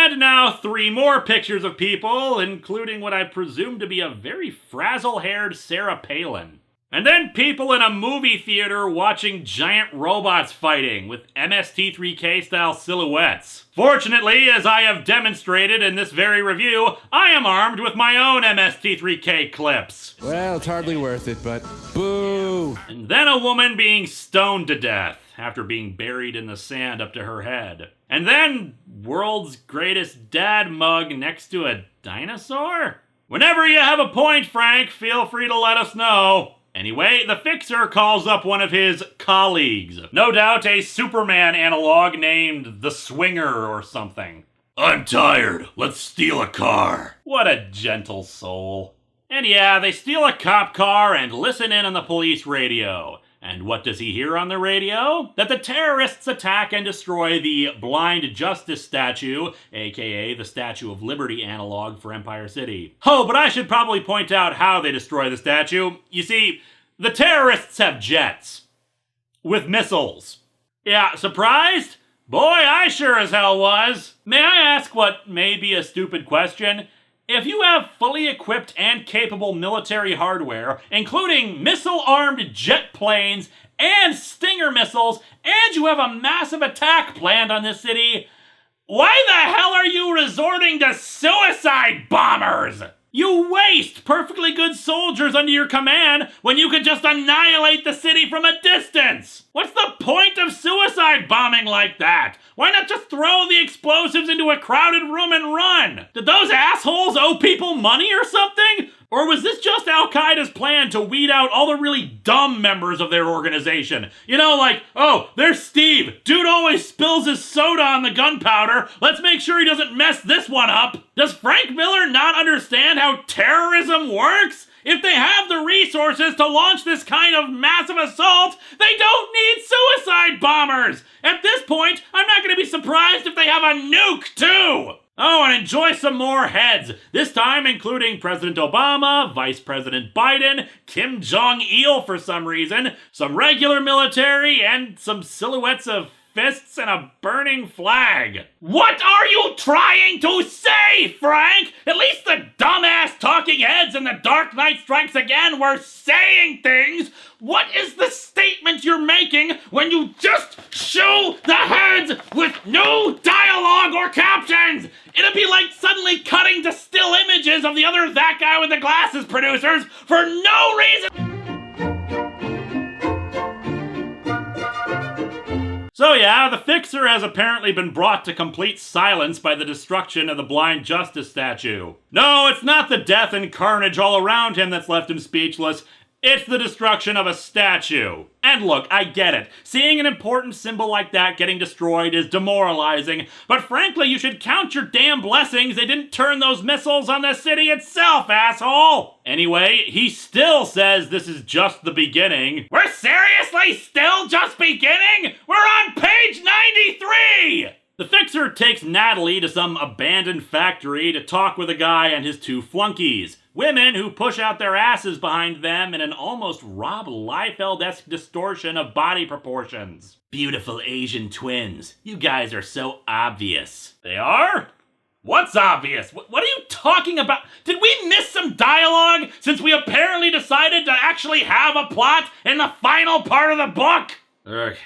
And now 3 more pictures of people, including what I presume to be a very frazzle-haired Sarah Palin. And then people in a movie theater watching giant robots fighting with MST3K style silhouettes. Fortunately, as I have demonstrated in this very review, I am armed with my own MST3K clips. Well, it's hardly worth it, but boo! And then a woman being stoned to death after being buried in the sand up to her head. And then world's greatest dad mug next to a dinosaur? Whenever you have a point, Frank, feel free to let us know. Anyway, the Fixer calls up one of his colleagues. No doubt a Superman analog named the Swinger or something. I'm tired. Let's steal a car. What a gentle soul. And yeah, they steal a cop car and listen in on the police radio. And what does he hear on the radio? That the terrorists attack and destroy the Blind Justice statue, aka the Statue of Liberty analog for Empire City. Oh, but I should probably point out how they destroy the statue. You see, the terrorists have jets. With missiles. Yeah, surprised? Boy, I sure as hell was. May I ask what may be a stupid question? If you have fully equipped and capable military hardware, including missile-armed jet planes and Stinger missiles, and you have a massive attack planned on this city, why the hell are you resorting to suicide bombers? You waste perfectly good soldiers under your command when you could just annihilate the city from a distance. What's the point of suicide bombing like that? Why not just throw the explosives into a crowded room and run? Did those assholes owe people money or something? Or was this just Al-Qaeda's plan to weed out all the really dumb members of their organization? You know, like, oh, there's Steve. Dude always spills his soda on the gunpowder. Let's make sure he doesn't mess this one up. Does Frank Miller not understand how terrorism works? If they have the resources to launch this kind of massive assault, they don't need suicide bombers! At this point, I'm not going to be surprised if they have a nuke, too! Oh, and enjoy some more heads, this time including President Obama, Vice President Biden, Kim Jong-il for some reason, some regular military, and some silhouettes of fists and a burning flag. What are you trying to say, Frank? At least the dumbass talking heads in The Dark Knight Strikes Again were saying things. What is the statement you're making when you just show the heads with no dialogue or captions? It'd be like suddenly cutting to still images of the other That Guy with the Glasses producers for no reason. So yeah, the Fixer has apparently been brought to complete silence by the destruction of the Blind Justice statue. No, it's not the death and carnage all around him that's left him speechless. It's the destruction of a statue. And look, I get it. Seeing an important symbol like that getting destroyed is demoralizing, but frankly, you should count your damn blessings they didn't turn those missiles on the city itself, asshole! Anyway, he still says this is just the beginning. We're seriously still just beginning? We're on page 93! The Fixer takes Natalie to some abandoned factory to talk with a guy and his 2 flunkies. Women who push out their asses behind them in an almost Rob Liefeld-esque distortion of body proportions. Beautiful Asian twins. You guys are so obvious. They are? What's obvious? What are you talking about? Did we miss some dialogue since we apparently decided to actually have a plot in the final part of the book?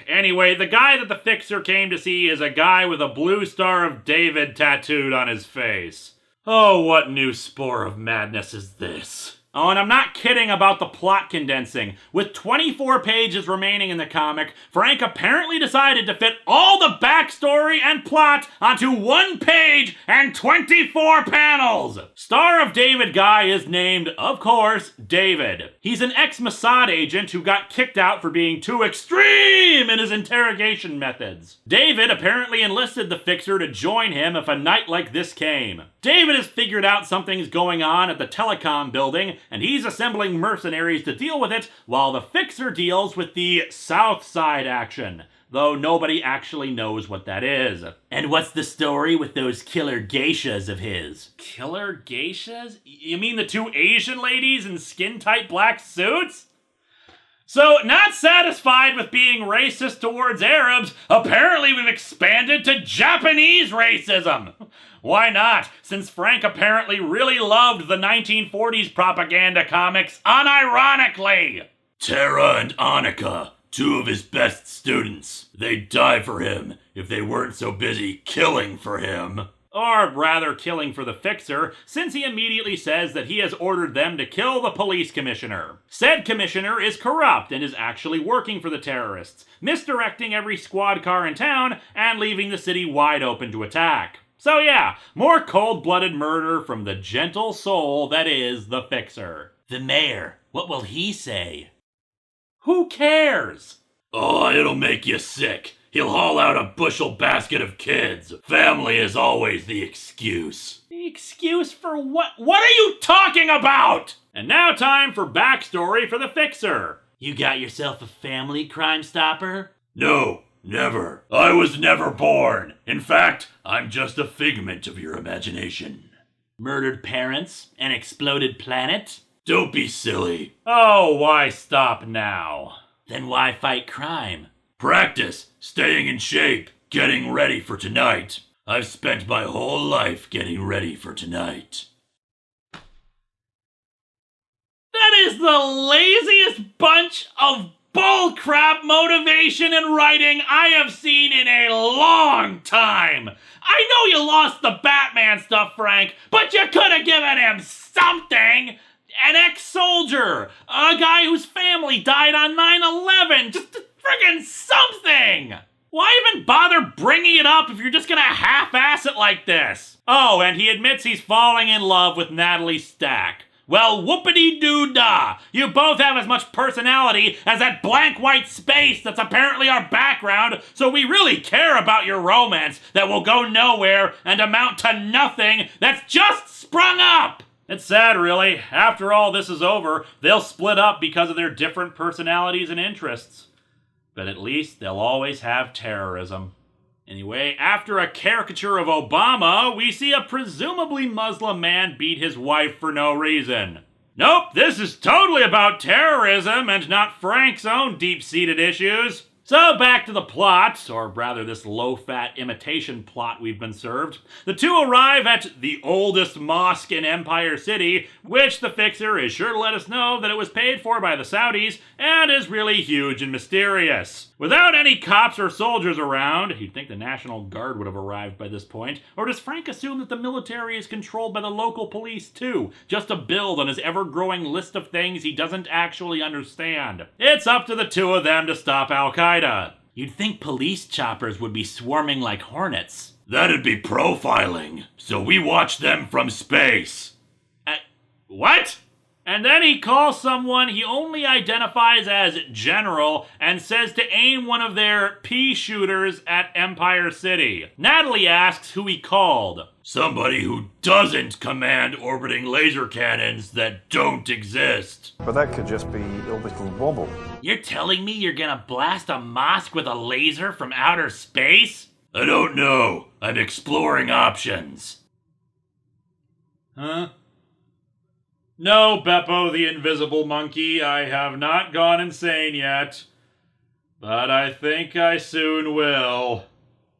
Anyway, the guy that the Fixer came to see is a guy with a blue Star of David tattooed on his face. Oh, what new spore of madness is this? Oh, and I'm not kidding about the plot condensing. With 24 pages remaining in the comic, Frank apparently decided to fit all the backstory and plot onto 1 page and 24 panels. Star of David guy is named, of course, David. He's an ex-Mossad agent who got kicked out for being too extreme in his interrogation methods. David apparently enlisted the Fixer to join him if a night like this came. David has figured out something's going on at the telecom building, and he's assembling mercenaries to deal with it, while the Fixer deals with the South Side action, though nobody actually knows what that is. And what's the story with those killer geishas of his? Killer geishas? You mean the 2 Asian ladies in skin-tight black suits? So, not satisfied with being racist towards Arabs, apparently we've expanded to Japanese racism. Why not? Since Frank apparently really loved the 1940s propaganda comics unironically. Tara and Annika, two of his best students. They'd die for him if they weren't so busy killing for him. Or rather killing for the Fixer, since he immediately says that he has ordered them to kill the police commissioner. Said commissioner is corrupt and is actually working for the terrorists, misdirecting every squad car in town and leaving the city wide open to attack. So yeah, more cold-blooded murder from the gentle soul that is the Fixer. The mayor, what will he say? Who cares? Oh, it'll make you sick. He'll haul out a bushel basket of kids. Family is always the excuse. The excuse for what? What are you talking about? And now time for backstory for the Fixer. You got yourself a family, Crime Stopper? No, never. I was never born. In fact, I'm just a figment of your imagination. Murdered parents? An exploded planet? Don't be silly. Oh, why stop now? Then why fight crime? Practice, staying in shape, getting ready for tonight. I've spent my whole life getting ready for tonight. That is the laziest bunch of bullcrap motivation and writing I have seen in a long time. I know you lost the Batman stuff, Frank, but you could have given him something. An ex-soldier, a guy whose family died on 9/11, just friggin' something! Why even bother bringing it up if you're just gonna half-ass it like this? Oh, and he admits he's falling in love with Natalie Stack. Well, whoopity-doo-dah! You both have as much personality as that blank white space that's apparently our background, so we really care about your romance that will go nowhere and amount to nothing that's just sprung up! It's sad, really. After all this is over, they'll split up because of their different personalities and interests. But at least they'll always have terrorism. Anyway, after a caricature of Obama, we see a presumably Muslim man beat his wife for no reason. Nope, this is totally about terrorism and not Frank's own deep-seated issues. So back to the plot, or rather this low-fat imitation plot we've been served. The two arrive at the oldest mosque in Empire City, which the Fixer is sure to let us know that it was paid for by the Saudis and is really huge and mysterious. Without any cops or soldiers around, you'd think the National Guard would have arrived by this point, or does Frank assume that the military is controlled by the local police too, just to build on his ever-growing list of things he doesn't actually understand? It's up to the two of them to stop Al-Qaeda. You'd think police choppers would be swarming like hornets. That'd be profiling, so we watch them from space. What? And then he calls someone he only identifies as General and says to aim one of their pea shooters at Empire City. Natalie asks who he called. Somebody who doesn't command orbiting laser cannons that don't exist. But that could just be orbital wobble. You're telling me you're gonna blast a mosque with a laser from outer space? I don't know. I'm exploring options. Huh? No, Beppo the Invisible Monkey, I have not gone insane yet. But I think I soon will.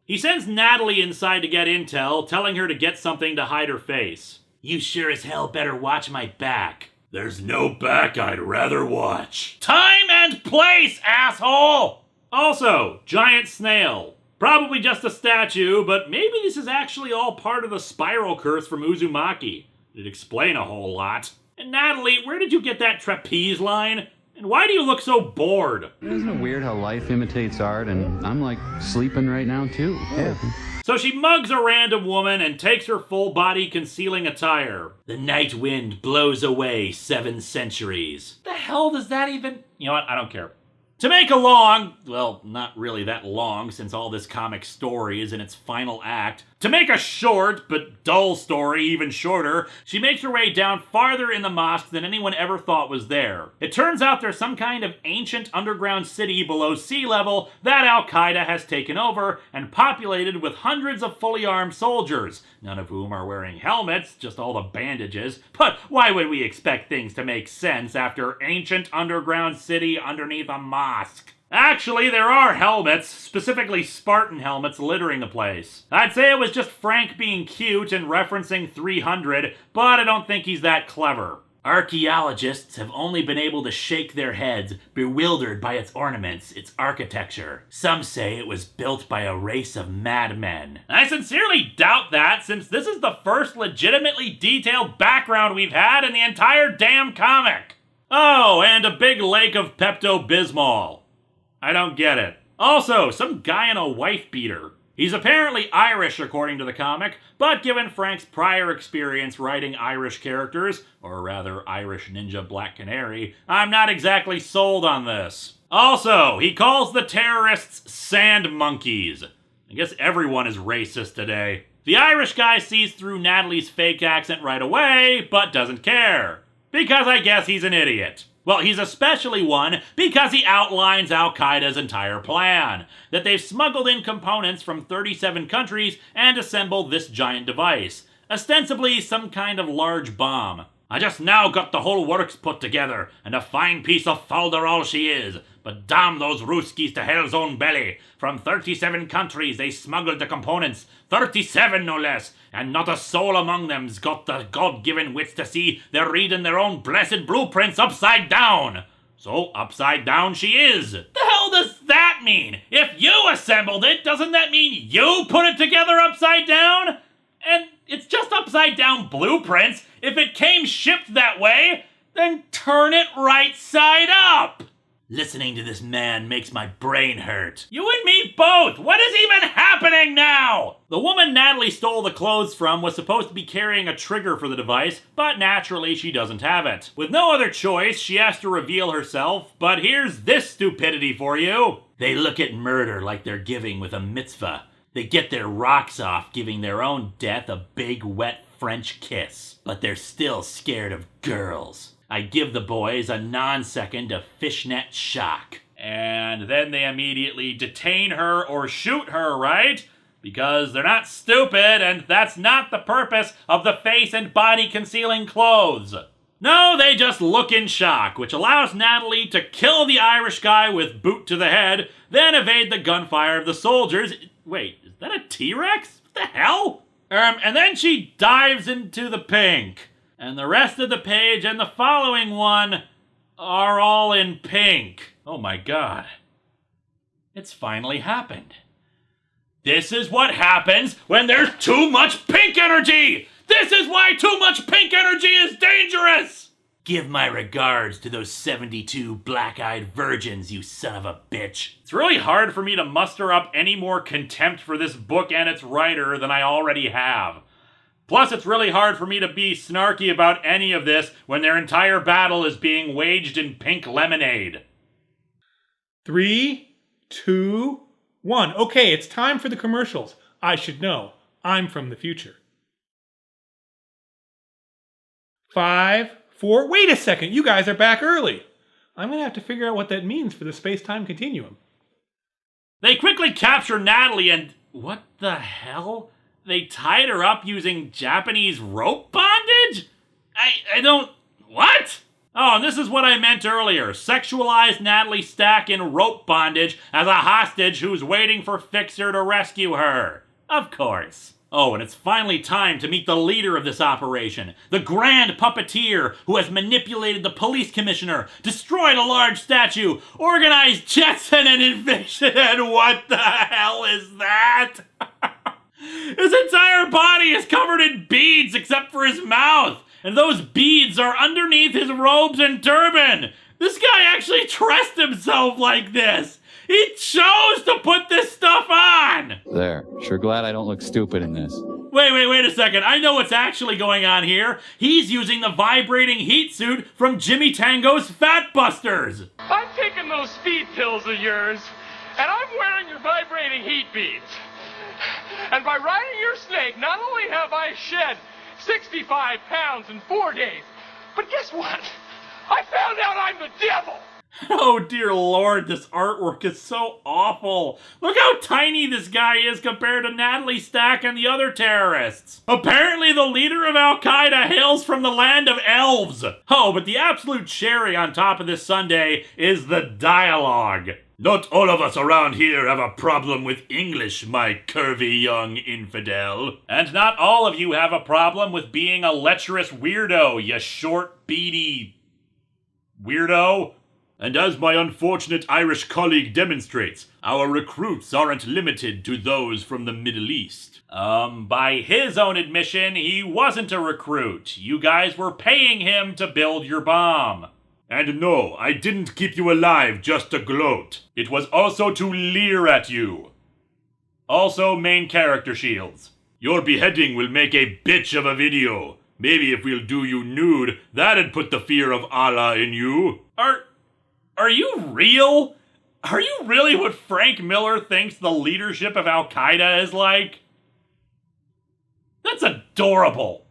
He sends Natalie inside to get intel, telling her to get something to hide her face. You sure as hell better watch my back. There's no back I'd rather watch. Time and place, asshole! Also, giant snail. Probably just a statue, but maybe this is actually all part of the spiral curse from Uzumaki. It'd explain a whole lot. And Natalie, where did you get that trapeze line? And why do you look so bored? Isn't it weird how life imitates art, and I'm like sleeping right now too. Yeah. So she mugs a random woman and takes her full body concealing attire. The night wind blows away 7 centuries. The hell does that even... You know what? I don't care. To make a long, well, not really that long since all this comic story is in its final act, to make a short but dull story even shorter, she makes her way down farther in the mosque than anyone ever thought was there. It turns out there's some kind of ancient underground city below sea level that Al-Qaeda has taken over and populated with hundreds of fully armed soldiers, none of whom are wearing helmets, just all the bandages. But why would we expect things to make sense after ancient underground city underneath a mosque? Actually, there are helmets, specifically Spartan helmets, littering the place. I'd say it was just Frank being cute and referencing 300, but I don't think he's that clever. Archaeologists have only been able to shake their heads, bewildered by its ornaments, its architecture. Some say it was built by a race of madmen. I sincerely doubt that, since this is the first legitimately detailed background we've had in the entire damn comic. Oh, and a big lake of Pepto-Bismol. I don't get it. Also, some guy in a wife beater. He's apparently Irish according to the comic, but given Frank's prior experience writing Irish characters, or rather Irish Ninja Black Canary, I'm not exactly sold on this. Also, he calls the terrorists sand monkeys. I guess everyone is racist today. The Irish guy sees through Natalie's fake accent right away, but doesn't care. Because I guess he's an idiot. Well, he's especially one because he outlines Al-Qaeda's entire plan, that they've smuggled in components from 37 countries and assembled this giant device, ostensibly some kind of large bomb. I just now got the whole works put together, and a fine piece of falderall she is, but damn those Ruskies to hell's own belly. From 37 countries they smuggled the components, 37 no less, and not a soul among them's got the God-given wits to see they're reading their own blessed blueprints upside down. So upside down she is. The hell does that mean? If you assembled it, doesn't that mean you put it together upside down? And it's just upside down blueprints. If it came shipped that way, then turn it right side up. Listening to this man makes my brain hurt. You and me both! What is even happening now? The woman Natalie stole the clothes from was supposed to be carrying a trigger for the device, but naturally she doesn't have it. With no other choice, she has to reveal herself, but here's this stupidity for you. They look at murder like they're giving with a mitzvah. They get their rocks off giving their own death a big wet French kiss. But they're still scared of girls. I give the boys a non-second of fishnet shock. And then they immediately detain her or shoot her, right? Because they're not stupid, and that's not the purpose of the face and body concealing clothes. No, they just look in shock, which allows Natalie to kill the Irish guy with boot to the head, then evade the gunfire of the soldiers. Wait, is that a T-Rex? What the hell? And then she dives into the pink. And the rest of the page and the following one are all in pink. Oh my god. It's finally happened. This is what happens when there's too much pink energy! This is why too much pink energy is dangerous! Give my regards to those 72 black-eyed virgins, you son of a bitch. It's really hard for me to muster up any more contempt for this book and its writer than I already have. Plus, it's really hard for me to be snarky about any of this when their entire battle is being waged in pink lemonade. 3, 2, 1. Okay, it's time for the commercials. I should know. I'm from the future. 5, 4. Wait a second. You guys are back early. I'm going to have to figure out what that means for the space-time continuum. They quickly capture Natalie and... what the hell? They tied her up using Japanese rope bondage? I don't... what? Oh, and this is what I meant earlier. Sexualized Natalie Stack in rope bondage as a hostage who's waiting for Fixer to rescue her. Of course. Oh, and it's finally time to meet the leader of this operation. The grand puppeteer who has manipulated the police commissioner, destroyed a large statue, organized Jetson and invasion, and what the hell is that? His entire body is covered in beads except for his mouth, and those beads are underneath his robes and turban. This guy actually dressed himself like this. He chose to put this stuff on. There. Sure glad I don't look stupid in this. Wait a second. I know what's actually going on here. He's using the vibrating heat suit from Jimmy Tango's Fat Busters. I'm taking those speed pills of yours, and I'm wearing your vibrating heat beads. And by riding your snake, not only have I shed 65 pounds in 4 days, but guess what? I found out I'm the devil! Oh dear lord, this artwork is so awful. Look how tiny this guy is compared to Natalie Stack and the other terrorists. Apparently the leader of Al-Qaeda hails from the land of elves. Oh, but the absolute cherry on top of this sundae is the dialogue. Not all of us around here have a problem with English, my curvy young infidel. And not all of you have a problem with being a lecherous weirdo, you short, beady weirdo. And as my unfortunate Irish colleague demonstrates, our recruits aren't limited to those from the Middle East. By his own admission, he wasn't a recruit. You guys were paying him to build your bomb. And no, I didn't keep you alive just to gloat. It was also to leer at you. Also, main character shields. Your beheading will make a bitch of a video. Maybe if we'll do you nude, that'd put the fear of Allah in you. Are you real? Are you really what Frank Miller thinks the leadership of Al-Qaeda is like? That's adorable.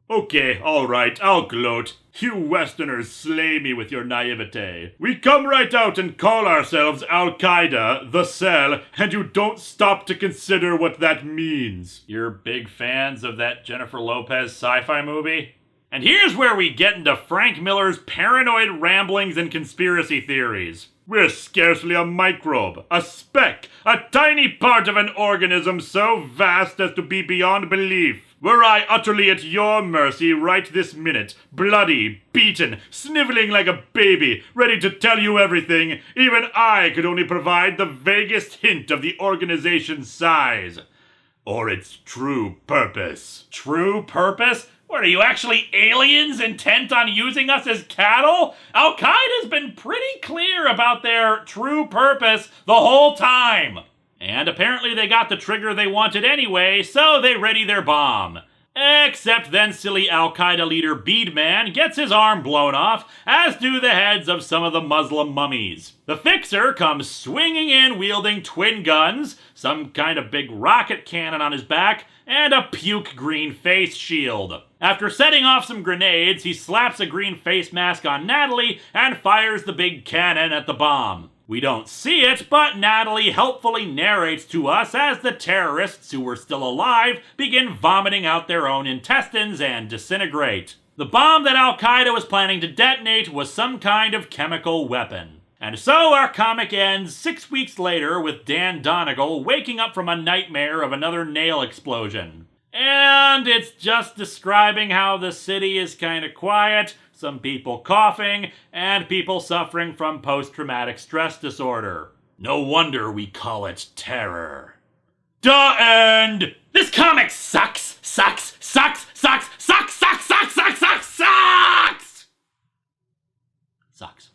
Okay, alright, I'll gloat. You Westerners slay me with your naivete. We come right out and call ourselves Al-Qaeda, the Cell, and you don't stop to consider what that means. You're big fans of that Jennifer Lopez sci-fi movie? And here's where we get into Frank Miller's paranoid ramblings and conspiracy theories. We're scarcely a microbe, a speck, a tiny part of an organism so vast as to be beyond belief. Were I utterly at your mercy right this minute, bloody, beaten, sniveling like a baby, ready to tell you everything, even I could only provide the vaguest hint of the organization's size. Or its true purpose. True purpose? What, are you actually aliens intent on using us as cattle? Al-Qaeda's been pretty clear about their true purpose the whole time. And apparently they got the trigger they wanted anyway, so they ready their bomb. Except then silly Al-Qaeda leader Beadman gets his arm blown off, as do the heads of some of the Muslim mummies. The Fixer comes swinging in wielding twin guns, some kind of big rocket cannon on his back, and a puke green face shield. After setting off some grenades, he slaps a green face mask on Natalie and fires the big cannon at the bomb. We don't see it, but Natalie helpfully narrates to us as the terrorists who were still alive begin vomiting out their own intestines and disintegrate. The bomb that Al-Qaeda was planning to detonate was some kind of chemical weapon. And so our comic ends 6 weeks later with Dan Donegal waking up from a nightmare of another nail explosion. And it's just describing how the city is kind of quiet, some people coughing, and people suffering from post-traumatic stress disorder. No wonder we call it terror. The end! This comic sucks! Sucks! Sucks! Sucks! Sucks! Sucks! Sucks! Sucks! Sucks! Sucks! Sucks.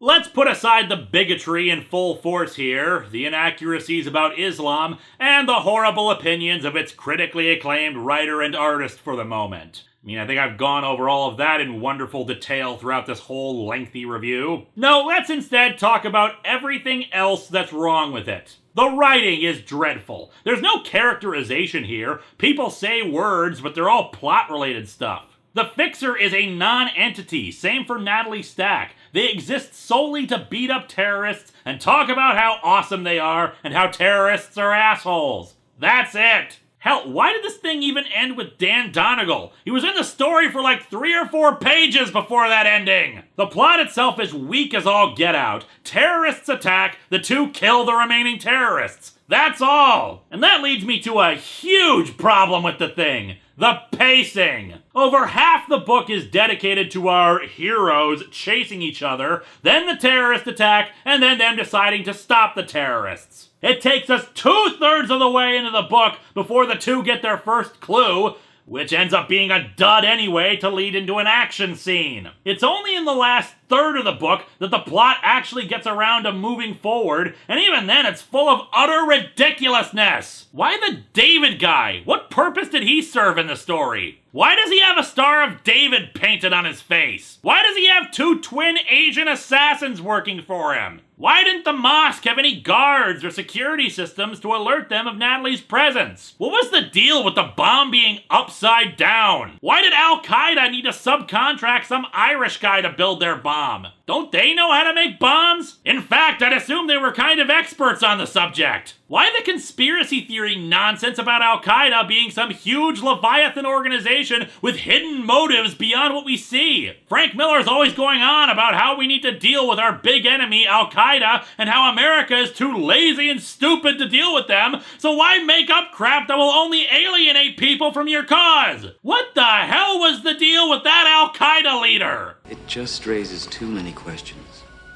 Let's put aside the bigotry in full force here, the inaccuracies about Islam, and the horrible opinions of its critically acclaimed writer and artist for the moment. I think I've gone over all of that in wonderful detail throughout this whole lengthy review. No, let's instead talk about everything else that's wrong with it. The writing is dreadful. There's no characterization here. People say words, but they're all plot-related stuff. The Fixer is a non-entity, same for Natalie Stack. They exist solely to beat up terrorists and talk about how awesome they are and how terrorists are assholes. That's it. Hell, why did this thing even end with Dan Donegal? He was in the story for like 3 or 4 pages before that ending. The plot itself is weak as all get out. Terrorists attack, the two kill the remaining terrorists. That's all. And that leads me to a huge problem with the thing. The pacing. Over half the book is dedicated to our heroes chasing each other, then the terrorist attack, and then them deciding to stop the terrorists. It takes us 2/3 of the way into the book before the two get their first clue, which ends up being a dud anyway to lead into an action scene. It's only in the last third of the book that the plot actually gets around to moving forward, and even then it's full of utter ridiculousness. Why the David guy? What purpose did he serve in the story? Why does he have a Star of David painted on his face? Why does he have 2 twin Asian assassins working for him? Why didn't the mosque have any guards or security systems to alert them of Natalie's presence? What was the deal with the bomb being upside down? Why did Al-Qaeda need to subcontract some Irish guy to build their bomb? Don't they know how to make bombs? In fact, I'd assume they were kind of experts on the subject. Why the conspiracy theory nonsense about Al-Qaeda being some huge Leviathan organization with hidden motives beyond what we see? Frank Miller's always going on about how we need to deal with our big enemy, Al-Qaeda, and how America is too lazy and stupid to deal with them, so why make up crap that will only alienate people from your cause? What the hell was the deal with that Al-Qaeda leader? It just raises too many questions.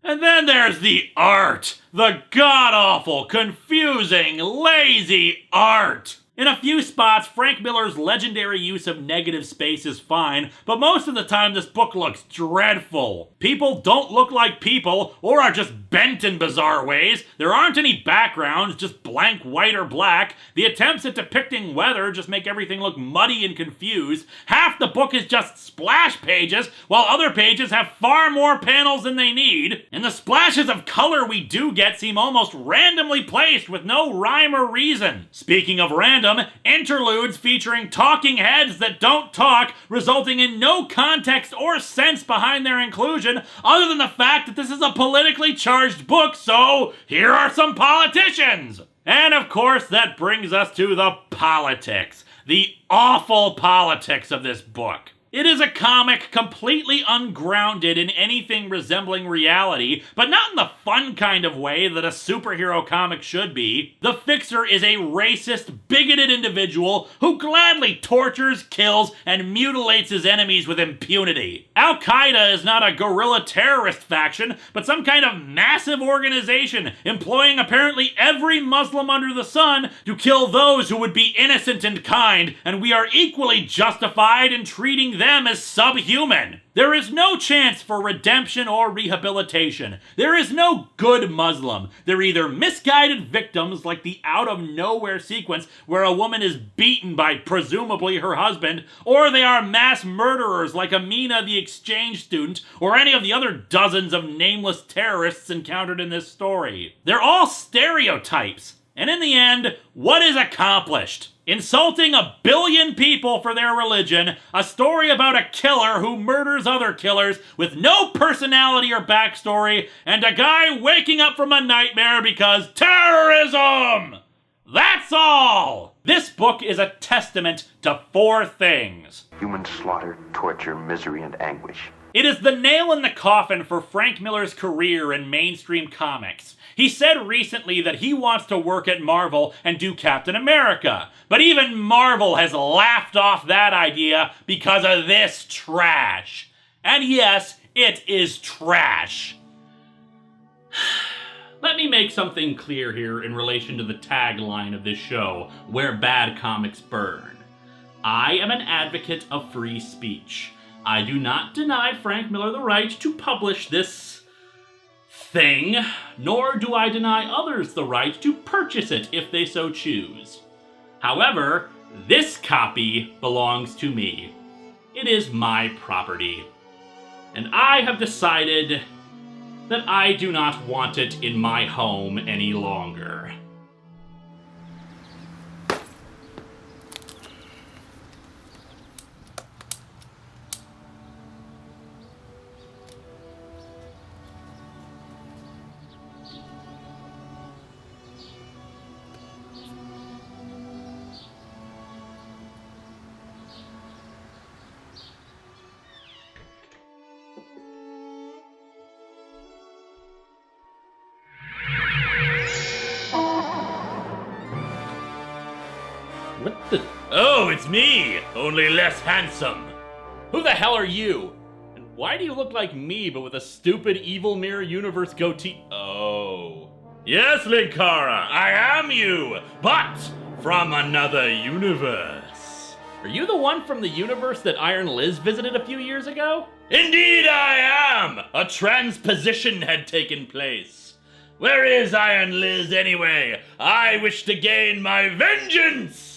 And then there's the art. The god-awful, confusing, lazy art. In a few spots, Frank Miller's legendary use of negative space is fine, but most of the time this book looks dreadful. People don't look like people, or are just bent in bizarre ways. There aren't any backgrounds, just blank white or black. The attempts at depicting weather just make everything look muddy and confused. Half the book is just splash pages, while other pages have far more panels than they need. And the splashes of color we do get seem almost randomly placed with no rhyme or reason. Speaking of random, interludes featuring talking heads that don't talk, resulting in no context or sense behind their inclusion, other than the fact that this is a politically charged book, so here are some politicians! And of course, that brings us to the politics. The awful politics of this book. It is a comic completely ungrounded in anything resembling reality, but not in the fun kind of way that a superhero comic should be. The Fixer is a racist, bigoted individual who gladly tortures, kills, and mutilates his enemies with impunity. Al-Qaeda is not a guerrilla terrorist faction, but some kind of massive organization employing apparently every Muslim under the sun to kill those who would be innocent and kind, and we are equally justified in treating them as subhuman. There is no chance for redemption or rehabilitation. There is no good Muslim. They're either misguided victims like the out-of-nowhere sequence where a woman is beaten by presumably her husband, or they are mass murderers like Amina the exchange student, or any of the other dozens of nameless terrorists encountered in this story. They're all stereotypes. And in the end, what is accomplished? Insulting 1 billion people for their religion, a story about a killer who murders other killers with no personality or backstory, and a guy waking up from a nightmare because terrorism! That's all! This book is a testament to 4 things. Human slaughter, torture, misery, and anguish. It is the nail in the coffin for Frank Miller's career in mainstream comics. He said recently that he wants to work at Marvel and do Captain America, but even Marvel has laughed off that idea because of this trash. And yes, it is trash. Let me make something clear here in relation to the tagline of this show, Where Bad Comics Burn. I am an advocate of free speech. I do not deny Frank Miller the right to publish this thing, nor do I deny others the right to purchase it if they so choose. However, this copy belongs to me. It is my property. And I have decided that I do not want it in my home any longer. What the? Oh, it's me! Only less handsome. Who the hell are you? And why do you look like me, but with a stupid Evil Mirror Universe goatee? Oh. Yes, Linkara, I am you, but from another universe. Are you the one from the universe that Iron Liz visited a few years ago? Indeed I am! A transposition had taken place. Where is Iron Liz anyway? I wish to gain my vengeance!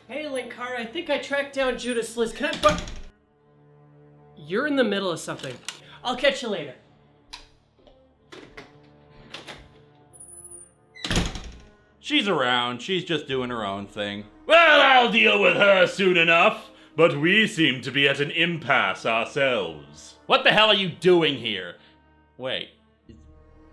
Hey, Linkara, I think I tracked down Judas Liz. Can I You're in the middle of something. I'll catch you later. She's around. She's just doing her own thing. Well, I'll deal with her soon enough. but we seem to be at an impasse ourselves. What the hell are you doing here? Wait,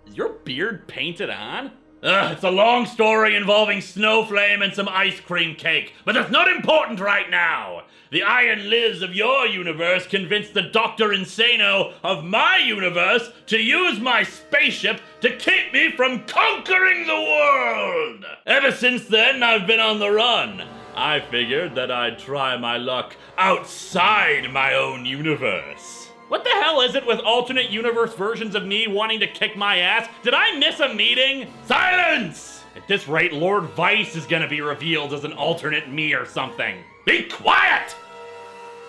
is your beard painted on? It's a long story involving Snowflame and some ice cream cake, but that's not important right now. The Iron Liz of your universe convinced the Dr. Insano of my universe to use my spaceship to keep me from conquering the world. Ever since then, I've been on the run. I figured that I'd try my luck outside my own universe. What the hell is it with alternate universe versions of me wanting to kick my ass? Did I miss a meeting? Silence! At this rate, Lord Vice is gonna be revealed as an alternate me or something. Be quiet!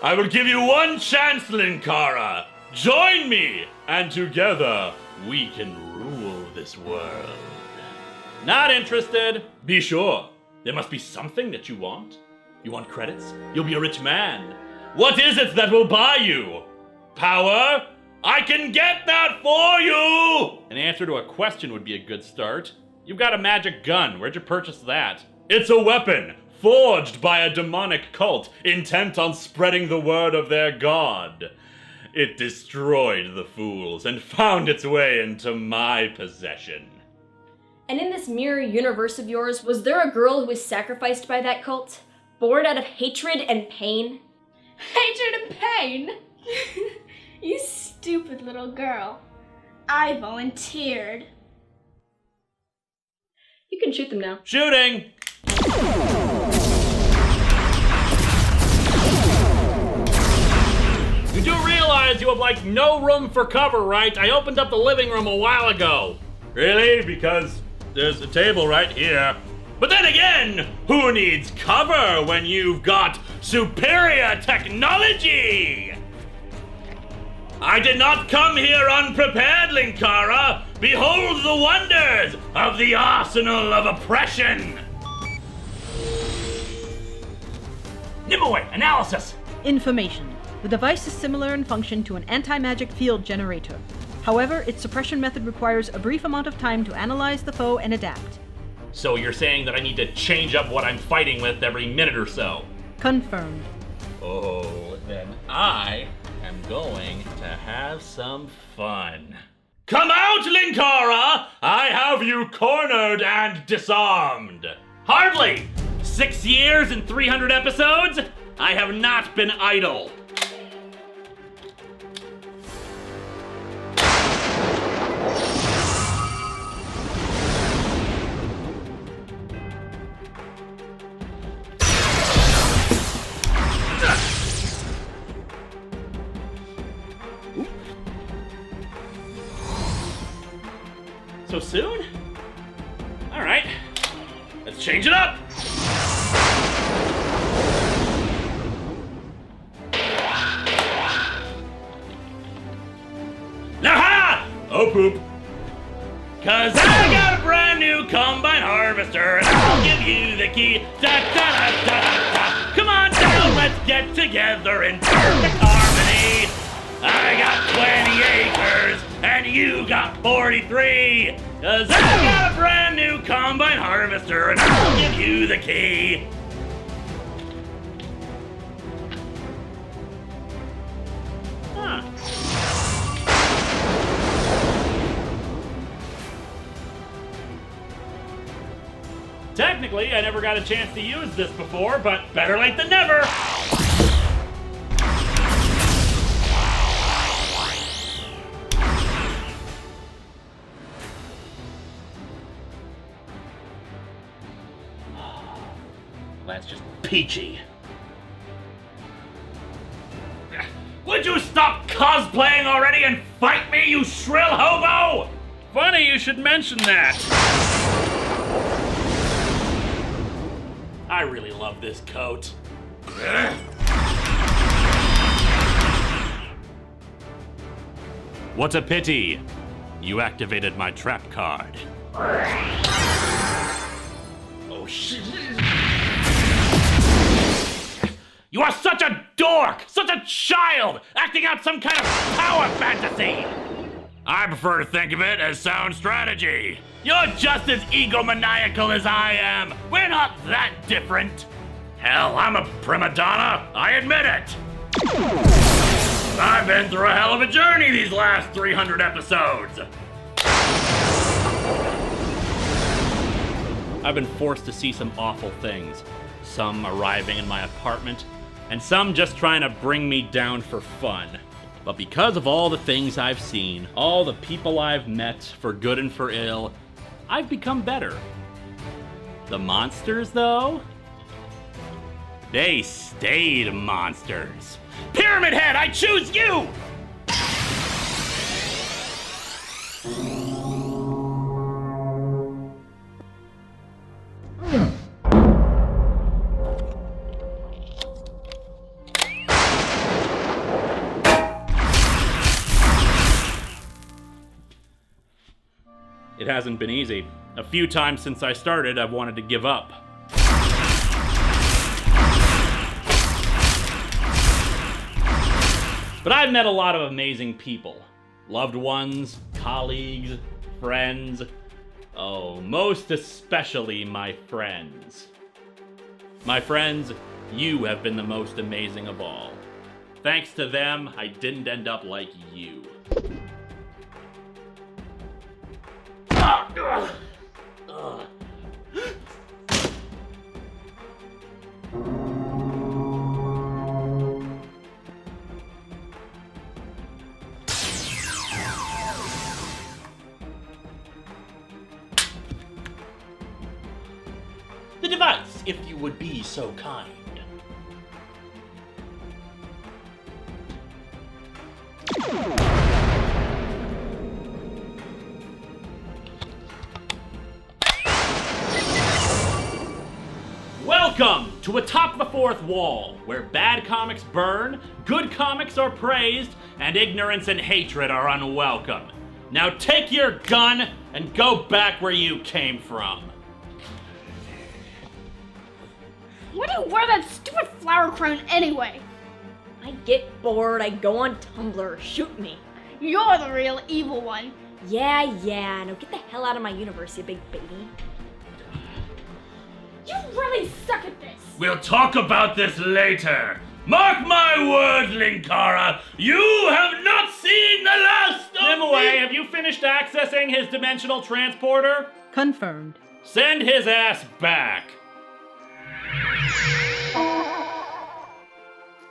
I will give you one chance, Linkara. Join me, and together we can rule this world. Not interested. Be sure. There must be something that you want. You want credits? You'll be a rich man. What is it that will buy you? Power? I can get that for you! An answer to a question would be a good start. You've got a magic gun. Where'd you purchase that? It's a weapon, forged by a demonic cult intent on spreading the word of their god. It destroyed the fools and found its way into my possession. And in this mirror universe of yours, was there a girl who was sacrificed by that cult? Born out of hatred and pain? Hatred and pain? You stupid little girl. I volunteered. You can shoot them now. Shooting! You do realize you have, like, no room for cover, right? I opened up the living room a while ago. Really? Because there's a table right here. But then again, who needs cover when you've got superior technology? I did not come here unprepared, Linkara. Behold the wonders of the arsenal of oppression. Nimue, analysis. Information. The device is similar in function to an anti-magic field generator. However, its suppression method requires a brief amount of time to analyze the foe and adapt. So you're saying that I need to change up what I'm fighting with every minute or so? Confirmed. Oh, then I am going to have some fun. Come out, Linkara! I have you cornered and disarmed. Hardly! 6 years and 300 episodes? I have not been idle. So soon? All right, let's change it up. Aha! Oh, poop. Cause I got a brand new combine harvester and I'll give you the key. Da da da da da da. Come on down, let's get together in perfect harmony. I got 20 acres and you got 43. Cause I got a brand new combine harvester and I'll give you the key. Huh. Technically, I never got a chance to use this before, but better late than never. That's just peachy. Would you stop cosplaying already and fight me, you shrill hobo? Funny you should mention that. I really love this coat. What a pity. You activated my trap card. Oh, shit. You are such a dork! Such a child! Acting out some kind of power fantasy! I prefer to think of it as sound strategy. You're just as egomaniacal as I am. We're not that different. Hell, I'm a prima donna, I admit it! I've been through a hell of a journey these last 300 episodes! I've been forced to see some awful things. Some arriving in my apartment, and some just trying to bring me down for fun. But because of all the things I've seen, all the people I've met, for good and for ill, I've become better. The monsters, though? They stayed monsters. Pyramid Head, I choose you! It hasn't been easy. A few times since I started, I've wanted to give up. But I've met a lot of amazing people. Loved ones, colleagues, friends. Oh, most especially my friends. My friends, you have been the most amazing of all. Thanks to them, I didn't end up like you. The device, if you would be so kind. Welcome to Atop the Fourth Wall, where bad comics burn, good comics are praised, and ignorance and hatred are unwelcome. Now take your gun and go back where you came from. Why do you wear that stupid flower crown anyway? I get bored, I go on Tumblr, shoot me. You're the real evil one. Yeah, now get the hell out of my universe, you big baby. You really suck at this. We'll talk about this later. Mark my words, Linkara, you have not seen the last of Nimue, have you finished accessing his dimensional transporter? Confirmed. Send his ass back.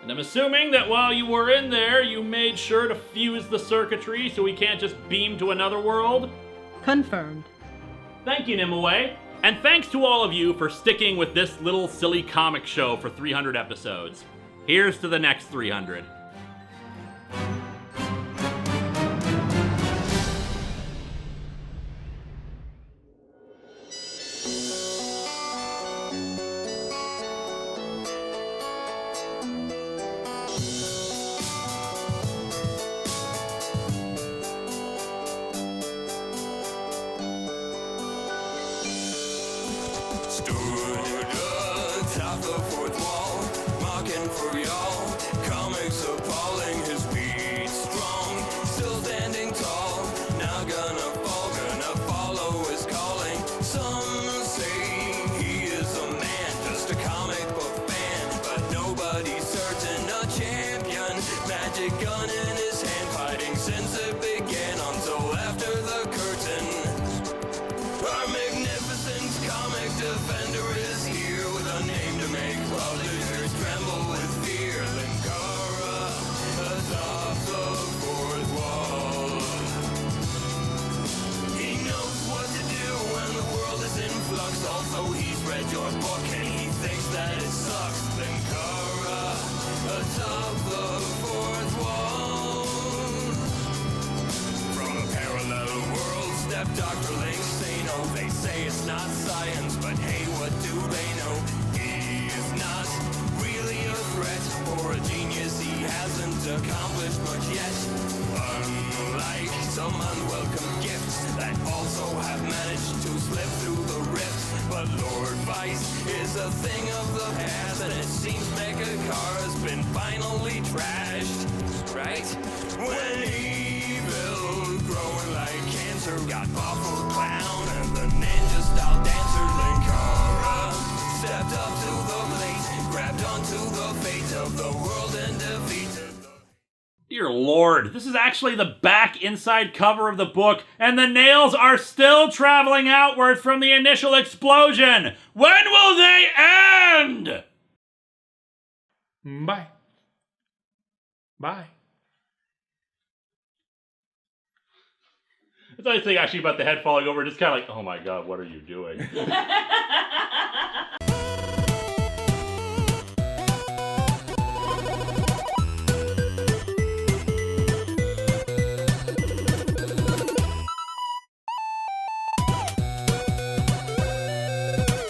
And I'm assuming that while you were in there, you made sure to fuse the circuitry so we can't just beam to another world? Confirmed. Thank you, Nimue. And thanks to all of you for sticking with this little silly comic show for 300 episodes. Here's to the next 300. Dr. Lingsano, they say it's not science, but hey, what do they know? He is not really a threat, or a genius, he hasn't accomplished much yet. Unlike some unwelcome gifts that also have managed to slip through the rift. But Lord Vice is a thing of the past, and it seems Megacar has been finally trashed, right? When evil growing like cancer got Awful Clown and the ninja style dancer Linkara stepped up to the plate, of the world and defeated. Dear Lord, this is actually the back inside cover of the book, and the nails are still traveling outward from the initial explosion. When will they end? Bye. Bye. That's the nice thing actually about the head falling over, just kind of like, oh my god, what are you doing?